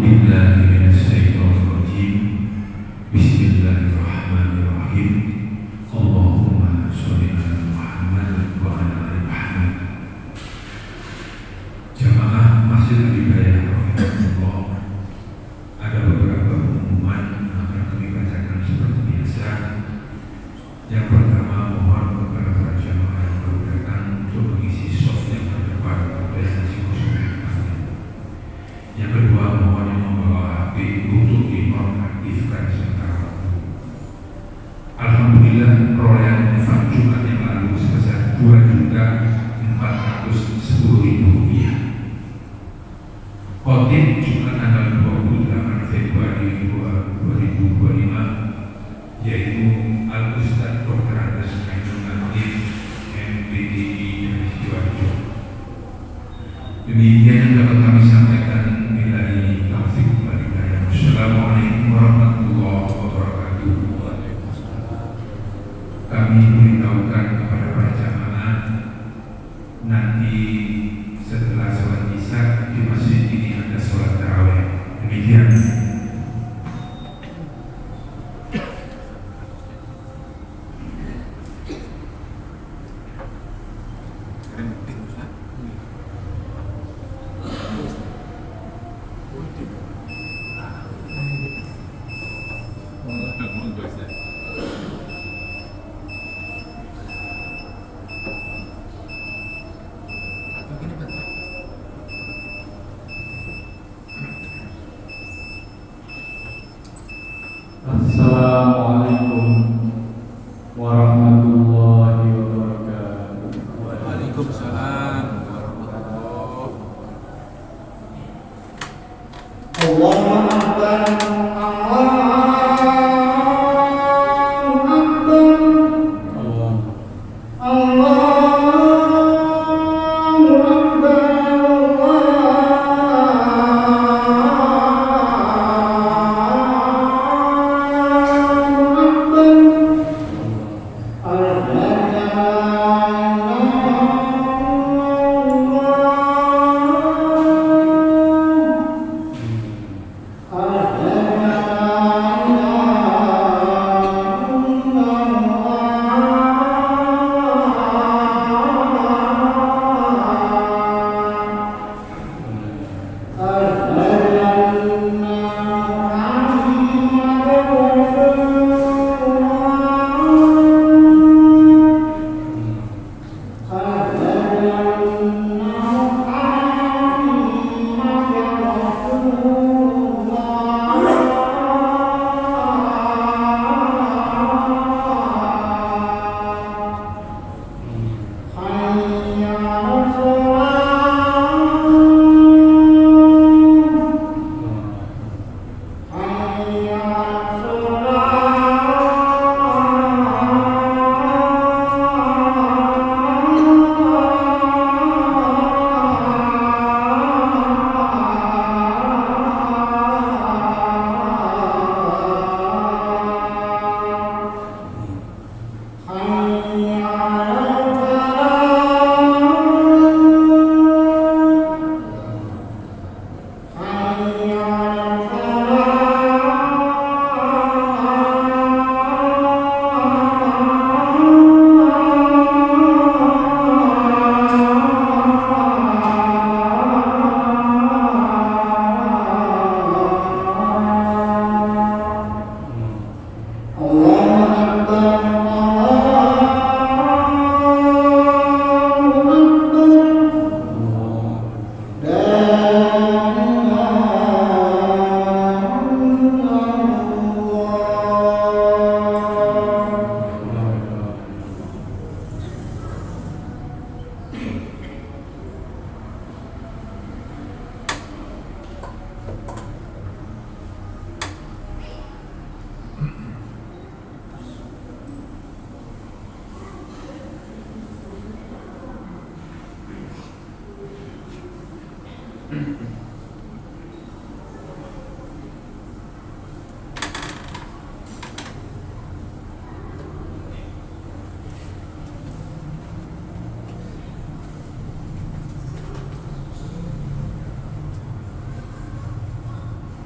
بالله من الشيطان الرجيم. بسم الله الرحمن الرحيم. اللهم صل على محمد وعلى آل Muhammad. Jamaah Masjid Al-Hidayah rahimahullah, ada beberapa pengumuman yang akan kami bacakan seperti biasa. Yang pertama, mohon kepada para jamaah yang baru datang untuk mengisi soft yang terdepan pada sesi kosong. Yang kedua, mohon yang membawa HP untuk dinonaktifkan sementara waktu. Alhamdulillah, perolehan infak Jumat yang lalu sebesar Rp2.410.000. Khotib Jumat tanggal 28 Februari 2025 yaitu Al-Ustaz Dr. Andes Ainul Nadim MPDI dari Sidoarjo. Demikian yang dapat kami sampaikan. Billahi taufiq wal hidayah. Wassalamualaikum warahmatullahi wabarakatuh. Kami memberitahukan kepada para jamaah, nanti setelah sholat isya di masjid ini ada sholat tarawih. Demikian. Assalamualaikum warahmatullahi wabarakatuh. Waalaikumsalam warahmatullahi wabarakatuh. Allahu Akbar, Allahu Akbar, Allahu Akbar.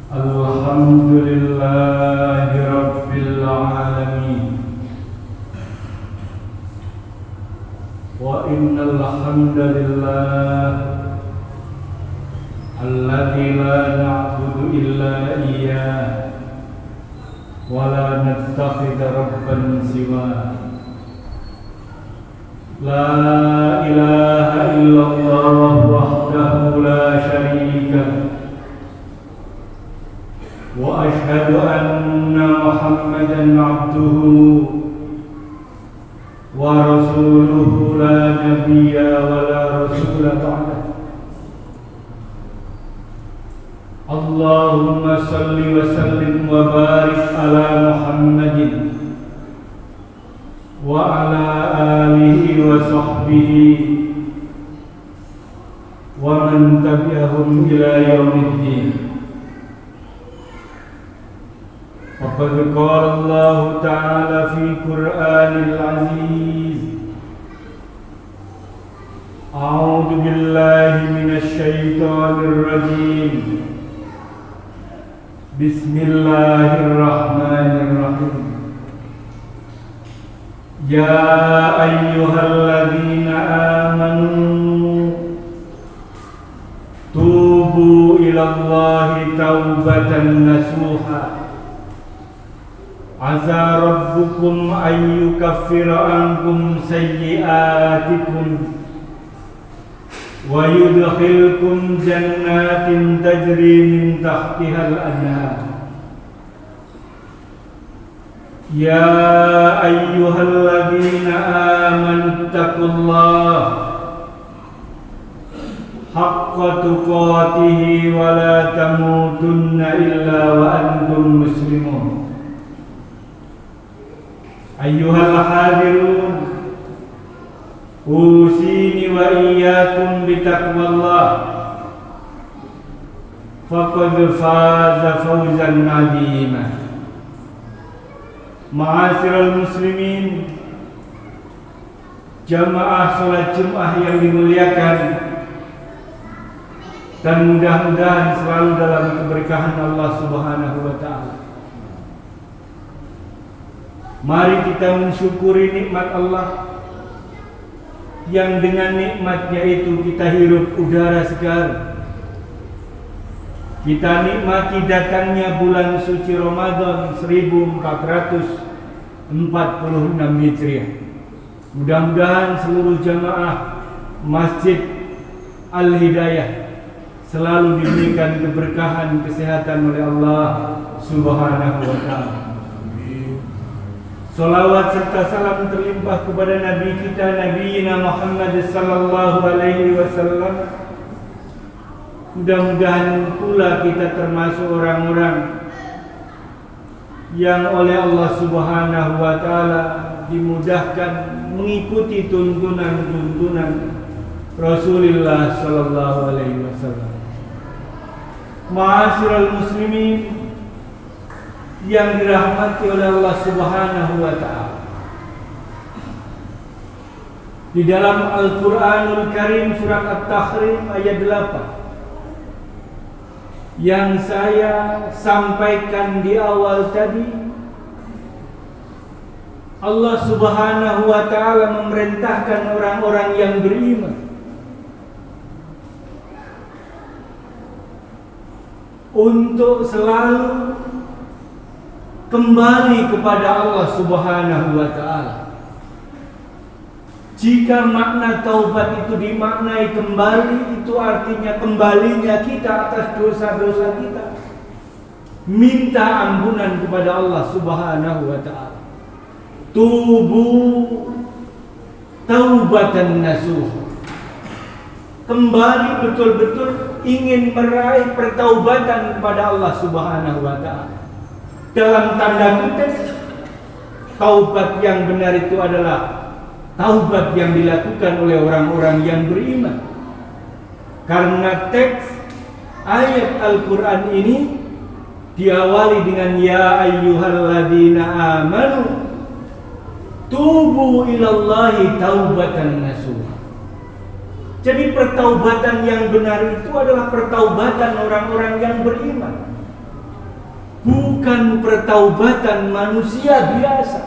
Alhamdulillahi Rabbil Alamin. Wa innal hamdalillah alladzi la na'budu illa iyyah wa la nattakhidha rabban siwa. La ilaha illallah wahdahu la syarika wa ashhadu anna Muhammadan abduhu wa rasuluhu la nabiyya wa la rasula ba'dah. Allahumma salli wa sallim wa barik ala Muhammadin wa ala alihi wa sahbihi wa man tabi'ahum ila yaumiddin. Faqad qala Allah ta'ala fi Qur'anil Aziz. A'udzu billahi minasy syaithanir rajim. Bismillahirrahmanirrahim. Ya ayyuhalladzina amanu tubu ilallahi taubatan nasuha. Asa rabbukum ayyukaffira ankum sayyi'atikum wa yudkhilkum jannatin tajri min tahtihal anhar. Ya ayyuhalladzina amanu taqullaha haqqa tuqatih wa la tamutunna illa wa antum muslimun. Ayyuhal hadirun, usini wa iyyakum bitaqwallah, faqad faza fawzan 'azima. Ma'asyiral muslimin, jamaah salat Jumat yang dimuliakan dan mudah-mudahan selalu dalam keberkahan Allah Subhanahu wa taala. Mari kita mensyukuri nikmat Allah yang dengan nikmatnya itu kita hirup udara segar. Kita nikmati datangnya bulan suci Ramadan 1446 Hijriah. Mudah-mudahan seluruh jamaah Masjid Al-Hidayah selalu diberikan keberkahan kesehatan oleh Allah Subhanahu wa taala. Salawat serta salam terlimpah kepada Nabi kita Nabi Muhammad sallallahu alaihi wasallam. Mudah-mudahan pula kita termasuk orang-orang yang oleh Allah Subhanahu wa taala dimudahkan mengikuti tuntunan-tuntunan Rasulullah sallallahu alaihi wasallam. Ma'asyiral muslimin yang dirahmati oleh Allah Subhanahu wa taala. Di dalam Al-Qur'anul Karim surat At-Tahrim ayat 8 yang saya sampaikan di awal tadi, Allah Subhanahu wa taala memerintahkan orang-orang yang beriman untuk selalu kembali kepada Allah Subhanahu wa taala. Jika makna taubat itu dimaknai kembali, itu artinya kembalinya kita atas dosa-dosa kita. Minta ampunan kepada Allah Subhanahu wa taala. Tubu taubatan nasuh. Kembali betul-betul ingin meraih pertaubatan kepada Allah Subhanahu wa taala. Dalam tanda kutip, taubat yang benar itu adalah taubat yang dilakukan oleh orang-orang yang beriman. Karena teks ayat Al-Quran ini diawali dengan ya ayyuhalladzina amanu tubu ilallahi taubatan nasuha. Jadi pertaubatan yang benar itu adalah pertaubatan orang-orang yang beriman. bukan pertaubatan manusia biasa.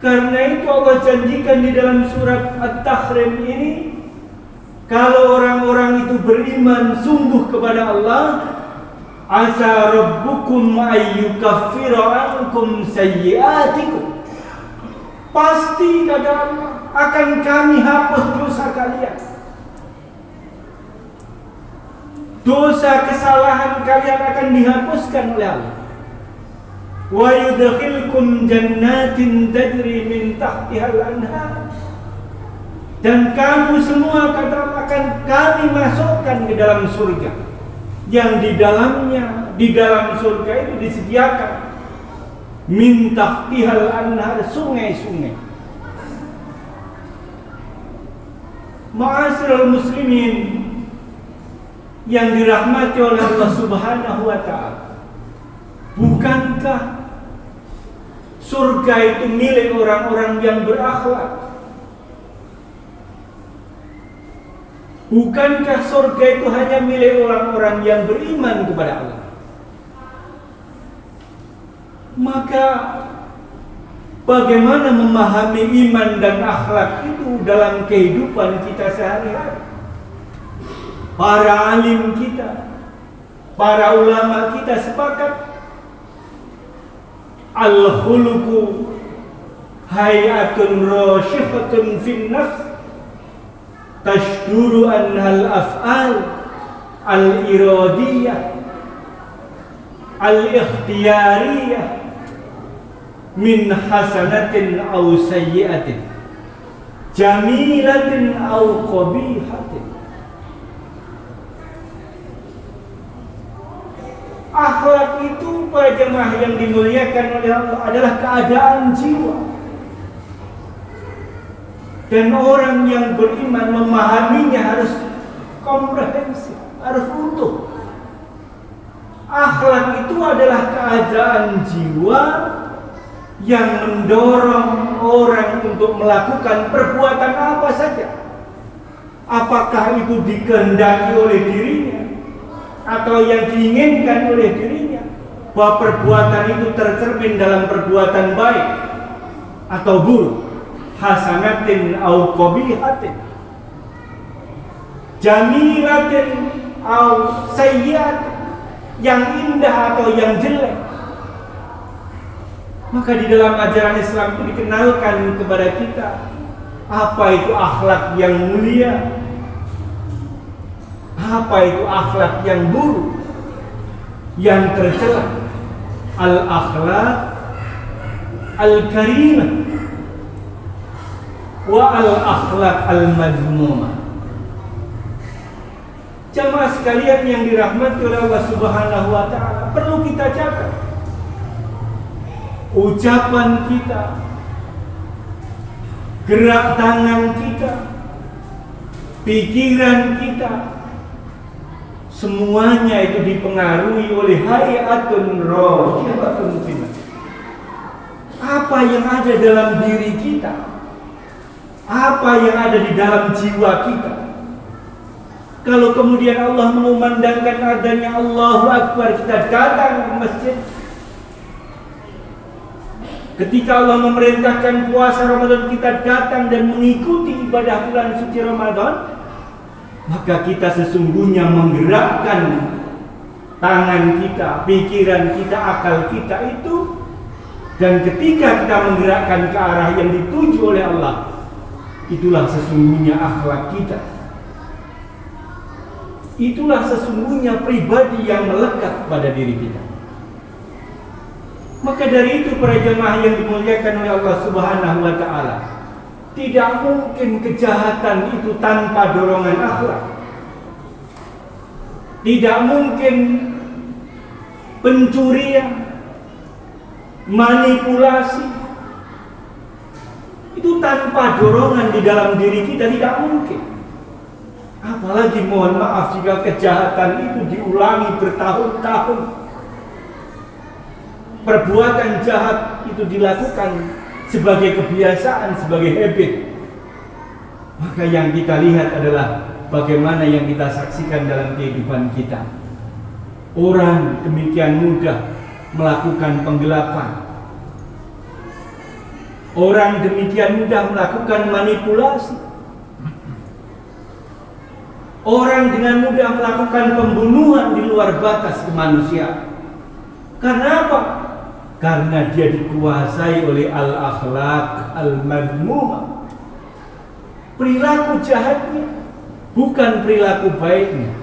Karena itu Allah janjikan di dalam surat At-Tahrim ini, kalau orang-orang itu beriman sungguh kepada Allah, asa rabbukum ayyukaffira ankum sayyi'atikum, pasti kata Allah akan kami hapus dosa kalian. Dosa kesalahan kalian akan dihapuskan oleh Allah. Wa yudkhilkum jannatin tajri min tahtihal anhar, dan kamu semua kata Allah akan kami masukkan ke dalam surga, yang di dalamnya, di dalam surga itu disediakan min tahtihal anhar, sungai-sungai. Ma'asyiral muslimin yang dirahmati oleh Allah Subhanahu wa ta'ala, bukankah surga itu milik orang-orang yang berakhlak? Bukankah surga itu hanya milik orang-orang yang beriman kepada Allah? Maka bagaimana memahami iman dan akhlak itu dalam kehidupan kita sehari-hari? Para alim kita, para ulama kita sepakat, al-khuluqu hayatun rasyihatun fin nafs tashduru anhal af'al al-iradiyah al-ikhtiyariyah min hasanatin aw sayyi'atin jamilatin aw qabihatin. Akhlak itu para jemaah yang dimuliakan oleh Allah adalah keadaan jiwa. Dan orang yang beriman memahaminya harus komprehensif, harus utuh. Akhlak itu adalah keadaan jiwa yang mendorong orang untuk melakukan perbuatan apa saja. Apakah itu dikehendaki oleh dirinya atau yang diinginkan oleh dirinya, bahwa perbuatan itu tercermin dalam perbuatan baik atau buruk, hasanatin au qabihatin, jamilatin au sayyi'atin, yang indah atau yang jelek. Maka di dalam ajaran Islam itu dikenalkan kepada kita apa itu akhlak yang mulia, apa itu akhlak yang buruk, yang tercela. Al-akhlak al-karimah wa al-akhlak al-madmumah. Jamaah sekalian yang dirahmati oleh Allah Subhanahu wa ta'ala, perlu kita jaga ucapan kita, gerak tangan kita, pikiran kita, semuanya itu dipengaruhi oleh hayatun rasyihatun fin nafs. Apa yang ada dalam diri kita, apa yang ada di dalam jiwa kita. Kalau kemudian Allah mengumandangkan adanya Allahu Akbar, kita datang ke masjid. Ketika Allah memerintahkan puasa Ramadan, kita datang dan mengikuti ibadah bulan suci Ramadan, maka kita sesungguhnya menggerakkan tangan kita, pikiran kita, akal kita itu. Dan ketika kita menggerakkan ke arah yang dituju oleh Allah, itulah sesungguhnya akhlak kita. Itulah sesungguhnya pribadi yang melekat pada diri kita. Maka dari itu para jemaah yang dimuliakan oleh Allah Subhanahu wa ta'ala, tidak mungkin kejahatan itu tanpa dorongan akhlak. Tidak mungkin pencurian, manipulasi itu tanpa dorongan di dalam diri kita, tidak mungkin. Apalagi mohon maaf jika kejahatan itu diulangi bertahun-tahun. Perbuatan jahat itu dilakukan sebagai kebiasaan, sebagai habit. Maka yang kita lihat adalah bagaimana yang kita saksikan dalam kehidupan kita. Orang demikian mudah melakukan penggelapan. Orang demikian mudah melakukan manipulasi. Orang dengan mudah melakukan pembunuhan di luar batas kemanusiaan. Karena apa? Karena dia dikuasai oleh al-akhlaq al-madmumah, perilaku jahatnya, bukan perilaku baiknya.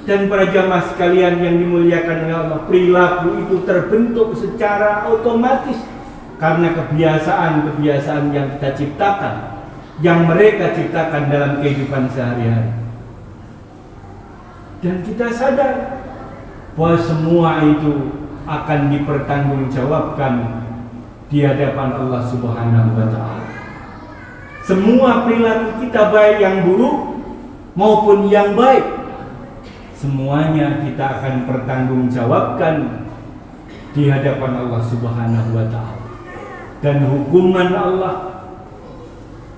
Dan para jamaah sekalian yang dimuliakan oleh Allah, perilaku itu terbentuk secara otomatis karena kebiasaan-kebiasaan yang kita ciptakan, yang mereka ciptakan dalam kehidupan sehari-hari. Dan kita sadar bahwa semua itu akan dipertanggungjawabkan di hadapan Allah Subhanahu wa Ta'ala. Semua perilaku kita, baik yang buruk maupun yang baik, semuanya kita akan pertanggungjawabkan di hadapan Allah Subhanahu wa Ta'ala. Dan hukuman Allah,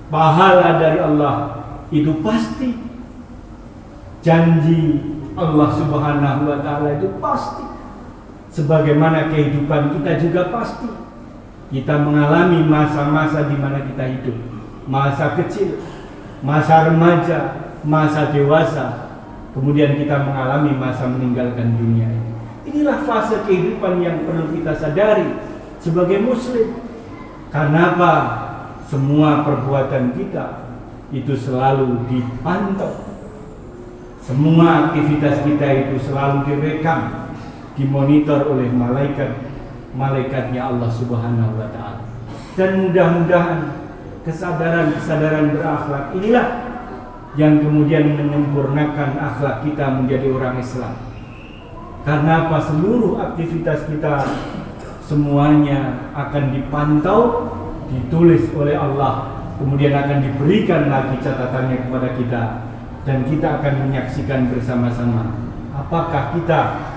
pahala dari Allah itu pasti. Janji Allah Subhanahu wa Ta'ala itu pasti. Sebagaimana kehidupan kita juga pasti. Kita mengalami masa-masa di mana kita hidup, masa kecil, masa remaja, masa dewasa, kemudian kita mengalami masa meninggalkan dunia. Inilah fase kehidupan yang perlu kita sadari sebagai muslim. Karena apa? Semua perbuatan kita itu selalu dipantau. Semua aktivitas kita itu selalu direkam, dimonitor oleh malaikatnya Allah Subhanahu wa Ta'ala. Dan mudah-mudahan kesadaran berakhlak inilah yang kemudian menyempurnakan akhlak kita menjadi orang Islam. Karena apa? Seluruh aktivitas kita semuanya akan dipantau, ditulis oleh Allah, kemudian akan diberikan lagi catatannya kepada kita, dan kita akan menyaksikan bersama-sama apakah kita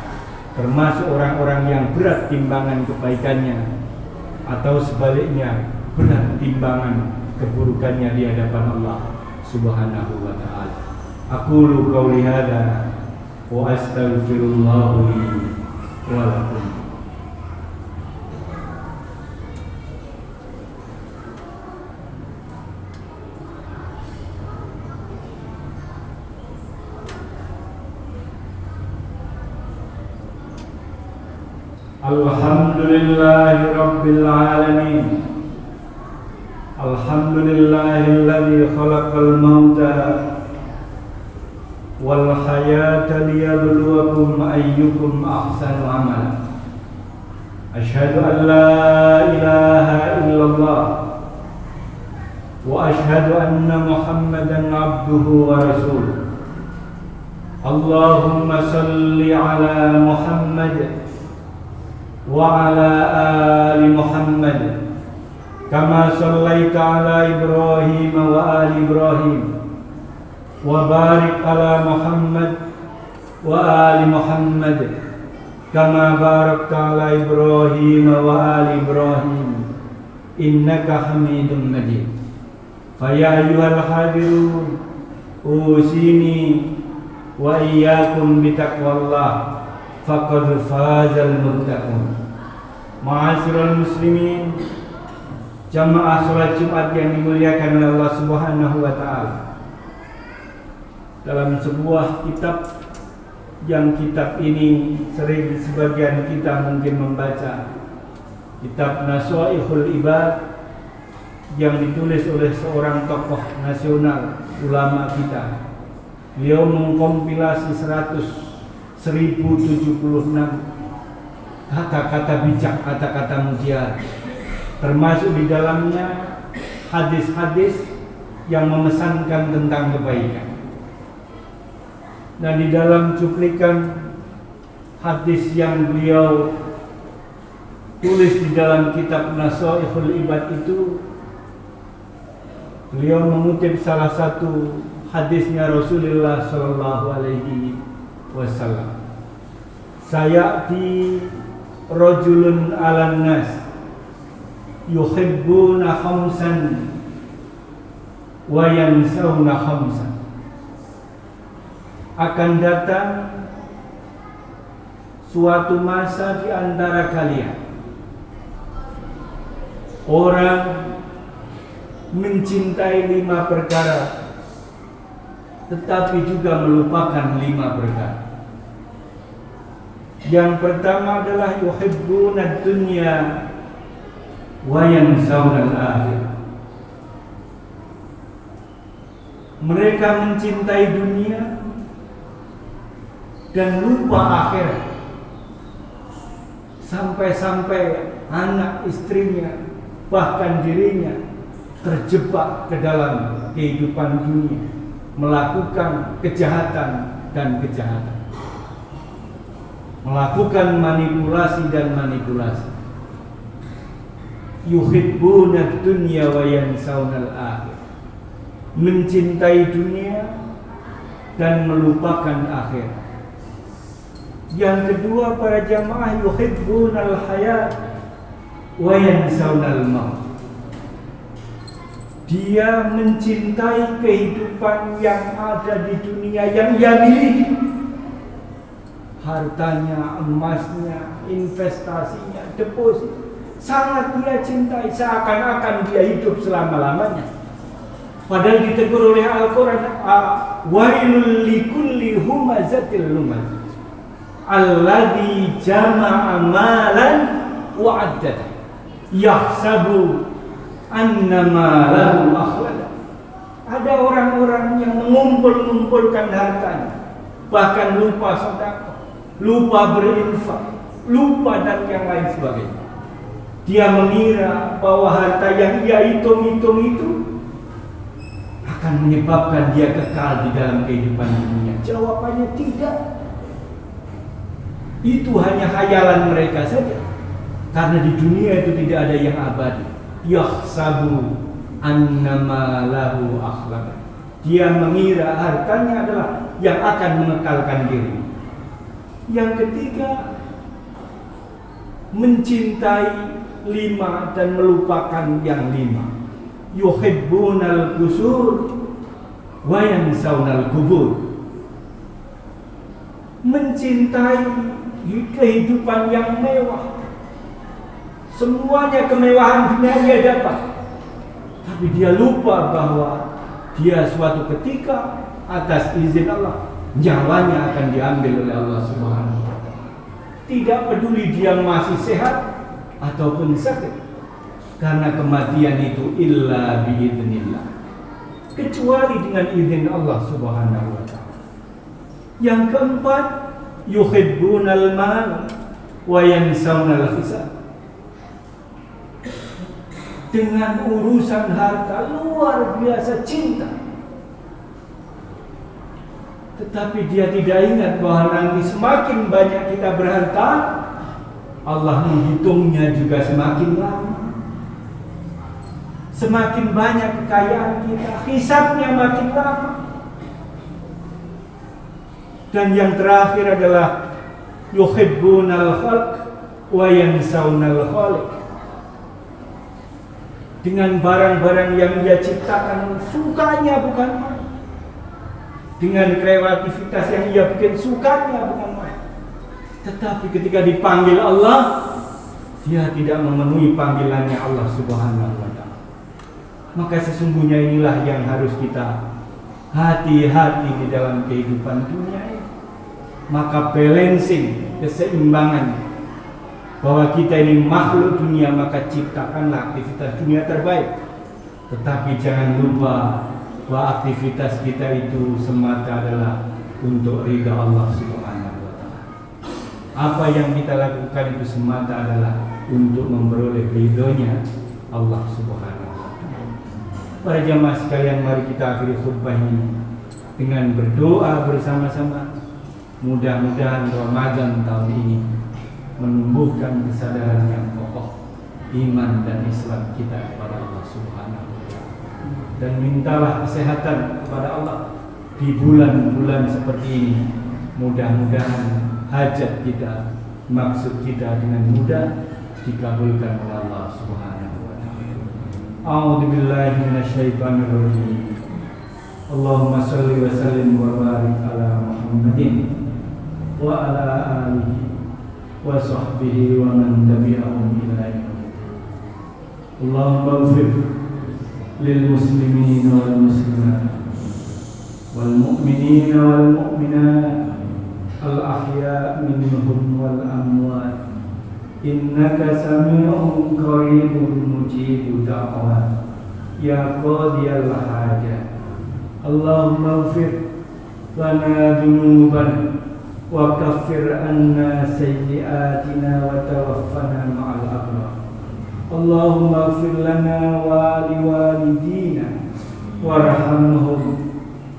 termasuk orang-orang yang berat timbangan kebaikannya atau sebaliknya berat timbangan keburukannya di hadapan Allah Subhanahu wa Ta'ala. Aqulu qauli hadza wa astaghfirullah li wa lakum. Alhamdulillahi Rabbil Alamin. Alhamdulillahilladzi khalaqal mauta wal hayata liyabluwakum ayyukum ahsanu amala. Asyhadu an la ilaha illallah wa asyhadu anna Muhammadan abduhu wa rasuluh. Allahumma salli ala Muhammad wa ala ali Muhammad kama sallaita ala Ibrahim wa ali Ibrahim wa barik ala Muhammad wa ali Muhammad kama barakta ala Ibrahim wa ali Ibrahim innaka Hamidum Majid. Fa ya ayyuhal hadirun usini wa iyyakum bitaqwallah faqad fazal muttaqun. Ma'asyiral muslimin, jamaah salat Jumat yang dimuliakan oleh Allah Subhanahu wa Ta'ala. Dalam sebuah kitab yang kitab ini sering sebagian kita mungkin membaca, kitab Nasaihul Ibad yang ditulis oleh seorang tokoh nasional ulama kita. Beliau mengkompilasi 1076 kata-kata bijak, kata-kata mutiara, termasuk di dalamnya hadis-hadis yang memesankan tentang kebaikan. Dan di dalam cuplikan hadis yang beliau tulis di dalam kitab Nasaihul Ibad itu, beliau mengutip salah satu hadisnya Rasulullah Shallallahu Alaihi Wasallam. Sayati rajulun alan nas yuhibbuna khamsan wa yansawna khamsan. Akan datang suatu masa di antara kalian orang mencintai 5 perkara tetapi juga melupakan 5 perkara. Yang pertama adalah yuhibbuna dunya wa yansawna al-akhirah. Mereka mencintai dunia dan lupa akhirat. Sampai-sampai anak istrinya, bahkan dirinya terjebak ke dalam kehidupan dunia, melakukan kejahatan dan kejahatan, melakukan manipulasi dan manipulasi. Yuhibbuna dunya wa yansawna al-akhirah. Mencintai dunia dan melupakan akhirat. Yang kedua, para jamaah, yuhibbunal hayat wa yansawnal maut. Dia mencintai kehidupan yang ada di dunia yang ia miliki. Hartanya, emasnya, investasinya, deposit, sangat dia cintai, seakan-akan dia hidup selama-lamanya. Padahal ditegur oleh Al-Quran, wailul likulli humazatil lumazah alladzi jama'a malan wa 'addada yahsabu anna malahu akhlada. Ada orang-orang yang mengumpulkan hartanya, bahkan lupa sedekah, lupa berinfak, lupa dan yang lain sebagainya. Dia mengira bahwa harta yang ia hitung-hitung itu akan menyebabkan dia kekal di dalam kehidupan dunia. Jawabannya tidak. Itu hanya khayalan mereka saja. Karena di dunia itu tidak ada yang abadi. Yahsabu annama lahu akhlaq. Dia mengira hartanya adalah yang akan mengekalkan diri. Yang ketiga, mencintai 5 dan melupakan yang 5. Yuhibbunal qusur wa yansawnal qubur. Mencintai kehidupan yang mewah, semuanya kemewahan dunia dia dapat, tapi dia lupa bahwa dia suatu ketika atas izin Allah nyawanya akan diambil oleh Allah Subhanahu wa Ta'ala. Tidak peduli dia masih sehat ataupun sakit, karena kematian itu illa biidznillah, kecuali dengan izin Allah Subhanahu wa Ta'ala. Yang keempat, yuhibbunal mal wa yansawnal hisab. Dengan urusan harta luar biasa cinta, tetapi dia tidak ingat bahwa nanti semakin banyak kita berharta, Allah menghitungnya juga semakin lama. Semakin banyak kekayaan kita, hisabnya makin lama. Dan yang terakhir adalah yuhibbunal khalq wa yansawnal khaliq. Dengan barang-barang yang dia ciptakan, sukanya bukan main. Dengan kreativitas yang ia bikin, sukanya bukan main. Tetapi ketika dipanggil Allah, dia tidak memenuhi panggilannya Allah Subhanahu wa Ta'ala. Maka sesungguhnya inilah yang harus kita hati-hati di dalam kehidupan dunia ini. Maka balancing, keseimbangan, bahwa kita ini makhluk dunia, maka ciptakanlah aktivitas dunia terbaik. Tetapi jangan lupa bahwa aktivitas kita itu semata adalah untuk ridha Allah Subhanahu wa Ta'ala. Apa yang kita lakukan itu semata adalah untuk memperoleh ridhonya Allah Subhanahu wa Ta'ala. Para jamaah sekalian, mari kita akhiri khutbah ini dengan berdoa bersama-sama. Mudah-mudahan Ramadan tahun ini menumbuhkan kesadaran yang kokoh, iman dan Islam kita kepada Allah Subhanahu wa Ta'ala. Dan mintalah kesehatan kepada Allah di bulan-bulan seperti ini. Mudah-mudahan hajat kita, maksud kita dengan mudah dikabulkan oleh Allah Subhanahu wa Ta'ala. A'udzu billahi minasyaitonir rajim. Allahumma shalli wa sallim wa barik ala Muhammadin wa ala alihi وصحبه ومن تبعهم إلى يوم الدين. اللهم اغفر للمسلمين والمسلمات والمؤمنين والمؤمنات الأحياء منهم والأموات إنك سميع قريب مجيب دعوات يا قاضي الحاجات. اللهم اغفر لنا ذنوبنا وكفر عنا سيئاتنا وتوفنا مع الأبرار. اللهم اغفر لنا ولوالدينا وارحمهم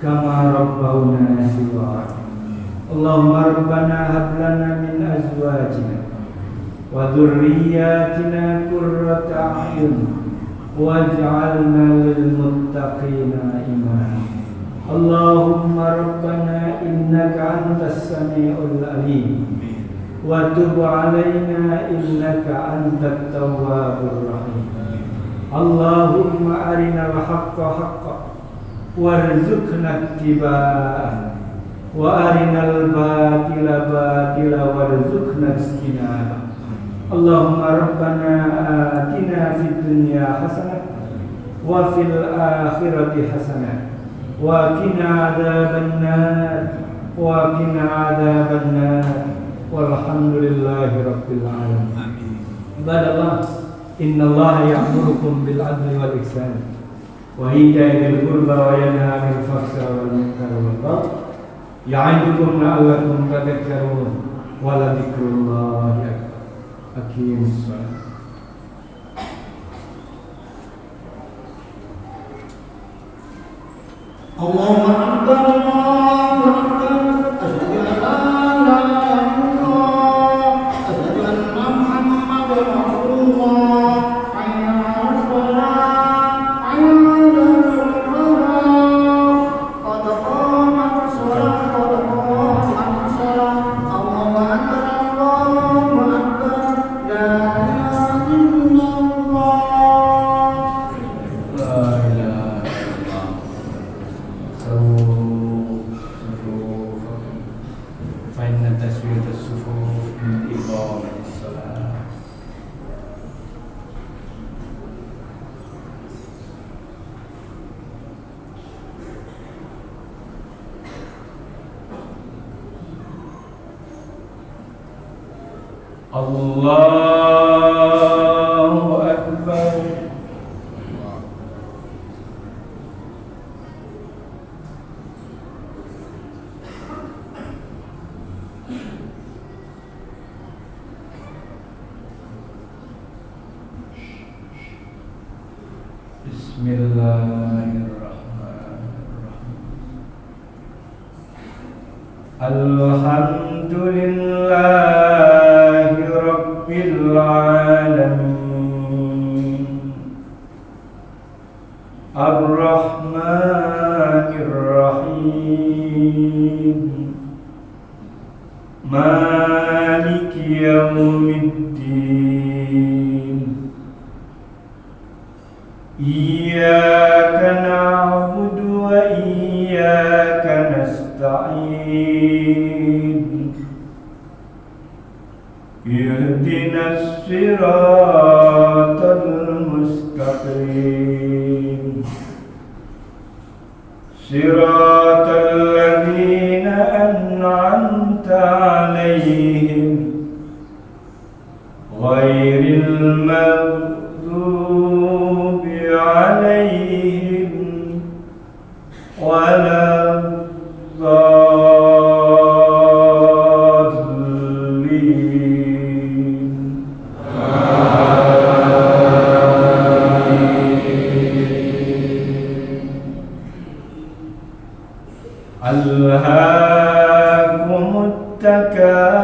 كما ربونا صغارا. اللهم ربنا هب لنا من أزواجنا وذرياتنا قرة أعين واجعلنا للمتقين إماما. اللهم ربنا إنك أنت السميع العليم وتب علينا إنك أنت التواب الرحيم. اللهم أرنا الحق حقا وارزقنا اتباعه وأرنا الباطل باطلا وارزقنا اجتنابه. اللهم ربنا آتنا في الدنيا حسنة وفي الآخرة حسنة وقنا عذاب النار والحمد لله رب العالمين. عباد الله إن الله يأمركم بالعدل والإحسان وإيتاء ذي القربى وينهى عن الفحشاء والمنكر والبغي يعظكم لعلكم تذكرون ولذكر الله أكبر. أقيموا الصلاة. الله أكبر الله أكبر أشهد أن لا إله إلا الله أشهد أن محمدا رسول الله حي على الصلاة حي على الفلاح قد قامت الصلاة قد قامت الصلاة. الله أكبر الله أكبر لا إله إلا الله. لا إله إلا الله. فإن تسوية الصفوف من إقامة الصلاة. الله أكبر. Bismillahirrahmanirrahim. Alhamdulillahi Rabbil Alamin Ar-Rahmanir-Rahim Maliki Yawmiddin Iyyaka na'budu wa iyyaka nasta'in Ihdinas siratal mustaqim Siratal ladzina an'amta 'alaihim ghairil maghdubi 'alaihim waladdallin. Alhaakumut takatsur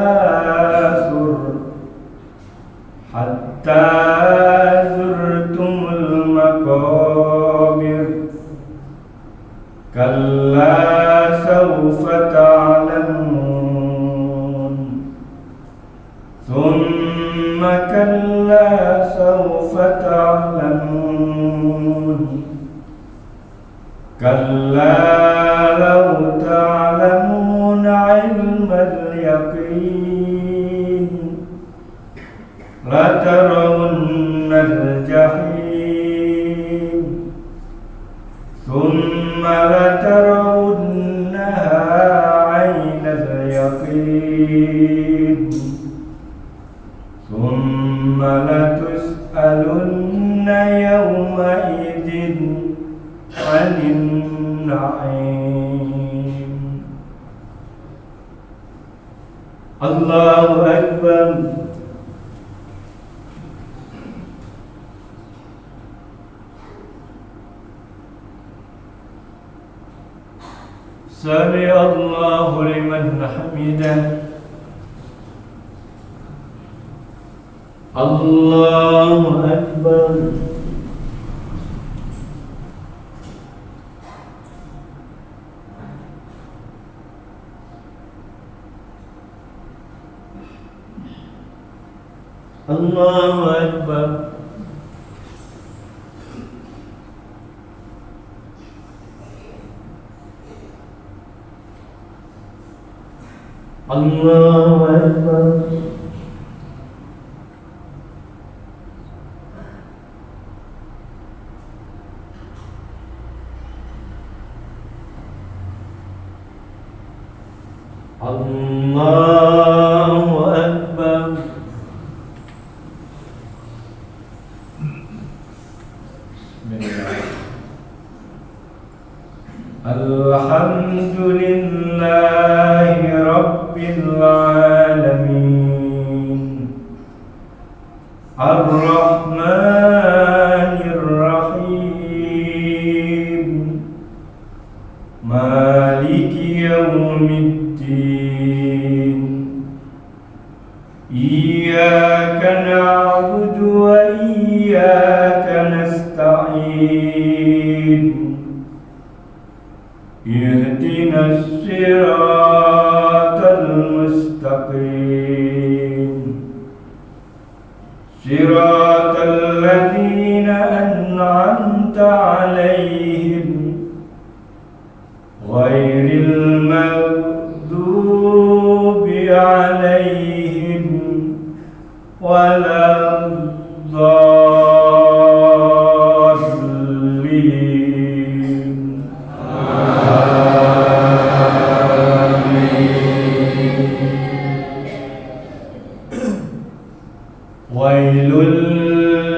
hatta zurtumul maqabir kalla sawfa ta'lamun thumma kalla sawfa ta'lamun kalla law ta'lamun 'ilmal yaqin لترون الجحيم ثم لترونها عين اليقين ثم لتسألن يومئذ عن النعيم. الله أكبر. سمع الله لمن حمده. الله أكبر. الله أكبر. الله أكبر. الله أكبر. الحمد لله رب العالمين الرحمن الرحيم مالك يوم الدين إياك نعبد وإياك نستعين اهدنا الصراط المستقيم صراط الذين أنعمت عليهم غير المغضوب عليهم ولا الضالين. ويل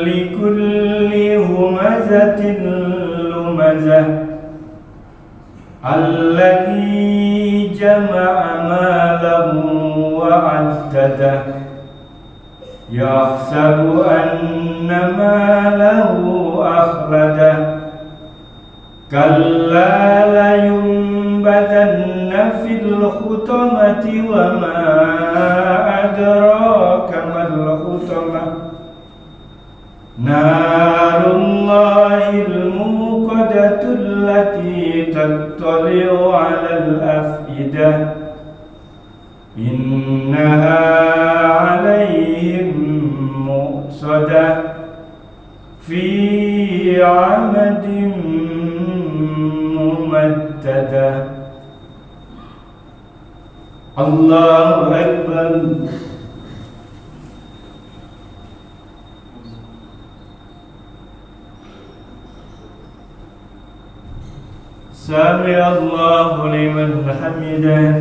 لكل همزة لمزة الذي جمع ماله وعدده يحسب أن ماله أخلده كلا لينبذن في الحطمة وما أدراك ما الحطمة نار الله الموقدة التي تطلع على الأفئدة إنها عليهم مؤصدة في عمد ممددة. الله أكبر. سمع الله لمن حمده.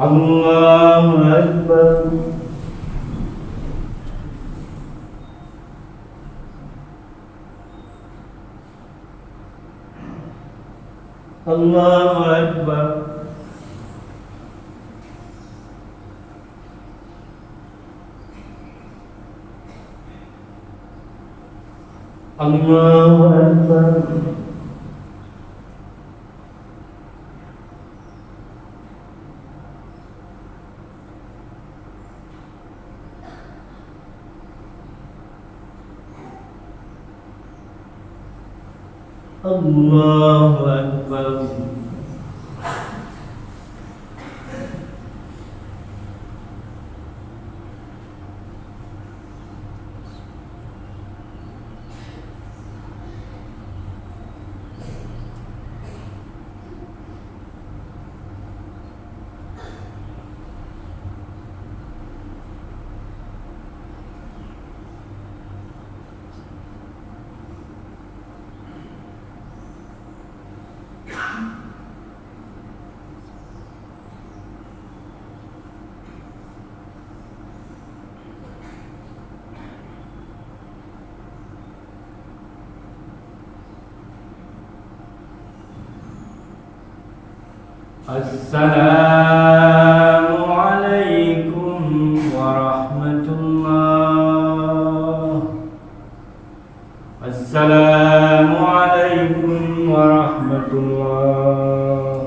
الله أكبر. الله أكبر. الله أكبر. الله أكبر. Assalamualaikum warahmatullah. Assalamualaikum warahmatullah.